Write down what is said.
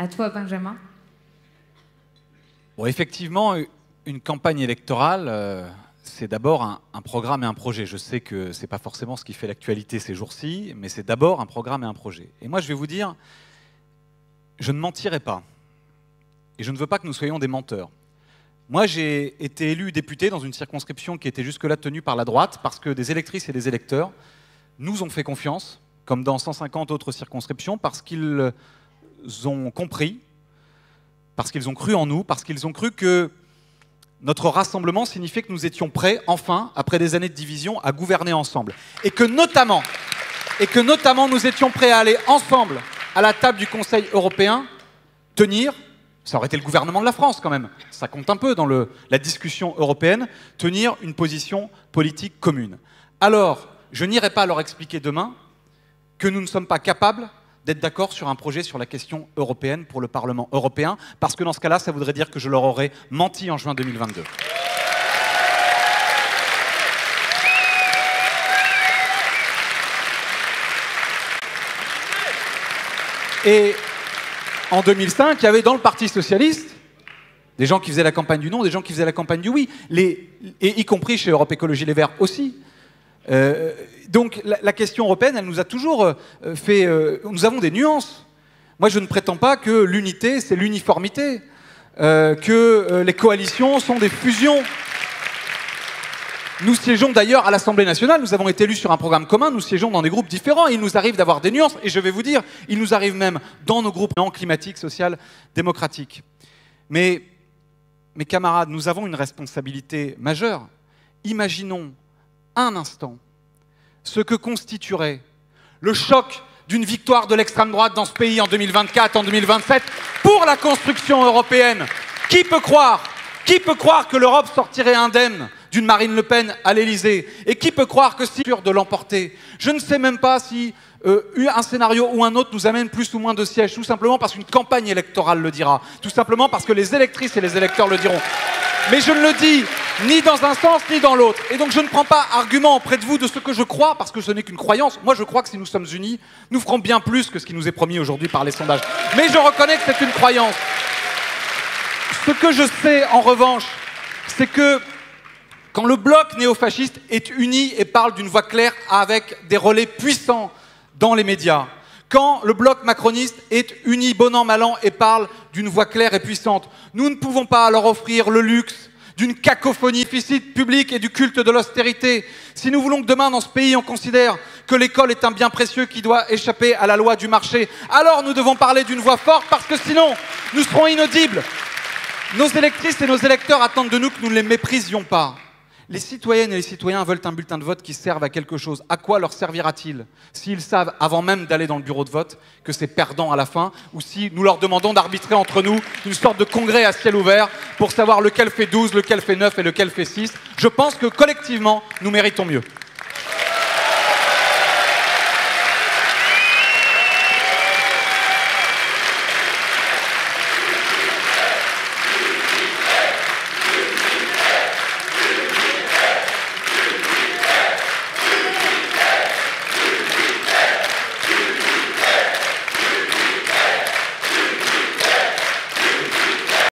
À toi, Benjamin. Bon, effectivement, une campagne électorale, c'est d'abord un programme et un projet. Je sais que ce n'est pas forcément ce qui fait l'actualité ces jours-ci, mais c'est d'abord un programme et un projet. Et moi, je vais vous dire, je ne mentirai pas. Et je ne veux pas que nous soyons des menteurs. Moi, j'ai été élu député dans une circonscription qui était jusque-là tenue par la droite, parce que des électrices et des électeurs nous ont fait confiance, comme dans 150 autres circonscriptions, parce qu'ils ont compris, parce qu'ils ont cru en nous, parce qu'ils ont cru que notre rassemblement signifiait que nous étions prêts, enfin, après des années de division, à gouverner ensemble. Et que notamment, nous étions prêts à aller ensemble à la table du Conseil européen, tenir, ça aurait été le gouvernement de la France quand même, ça compte un peu dans la discussion européenne, tenir une position politique commune. Alors, je n'irai pas leur expliquer demain que nous ne sommes pas capables d'être d'accord sur un projet sur la question européenne pour le Parlement européen, parce que dans ce cas-là, ça voudrait dire que je leur aurais menti en juin 2022. Et en 2005, il y avait dans le Parti socialiste des gens qui faisaient la campagne du non, des gens qui faisaient la campagne du oui, et y compris chez Europe Écologie Les Verts aussi. Donc la question européenne, elle nous a toujours fait... nous avons des nuances. Moi, je ne prétends pas que l'unité, c'est l'uniformité, que les coalitions sont des fusions. Nous siégeons d'ailleurs à l'Assemblée nationale, nous avons été élus sur un programme commun, nous siégeons dans des groupes différents, et il nous arrive d'avoir des nuances, et je vais vous dire, il nous arrive même dans nos groupes climatiques, social, démocratiques. Mais, mes camarades, nous avons une responsabilité majeure. Imaginons un instant ce que constituerait le choc d'une victoire de l'extrême droite dans ce pays en 2024, en 2027, pour la construction européenne. Qui peut croire que l'Europe sortirait indemne d'une Marine Le Pen à l'Élysée? Et qui peut croire que c'est sûr de l'emporter? Je ne sais même pas si un scénario ou un autre nous amène plus ou moins de sièges, tout simplement parce qu'une campagne électorale le dira, tout simplement parce que les électrices et les électeurs le diront. Mais je ne le dis ni dans un sens ni dans l'autre. Et donc je ne prends pas argument auprès de vous de ce que je crois, parce que ce n'est qu'une croyance. Moi je crois que si nous sommes unis, nous ferons bien plus que ce qui nous est promis aujourd'hui par les sondages. Mais je reconnais que c'est une croyance. Ce que je sais en revanche, c'est que quand le bloc néofasciste est uni et parle d'une voix claire avec des relais puissants dans les médias, quand le bloc macroniste est uni bon an mal an et parle d'une voix claire et puissante, nous ne pouvons pas leur offrir le luxe d'une cacophonie déficit public et du culte de l'austérité. Si nous voulons que demain dans ce pays on considère que l'école est un bien précieux qui doit échapper à la loi du marché, alors nous devons parler d'une voix forte, parce que sinon nous serons inaudibles. Nos électrices et nos électeurs attendent de nous que nous ne les méprisions pas. Les citoyennes et les citoyens veulent un bulletin de vote qui serve à quelque chose. À quoi leur servira-t-il s'ils savent, avant même d'aller dans le bureau de vote, que c'est perdant à la fin, ou si nous leur demandons d'arbitrer entre nous une sorte de congrès à ciel ouvert pour savoir lequel fait 12, lequel fait 9 et lequel fait 6. Je pense que collectivement, nous méritons mieux.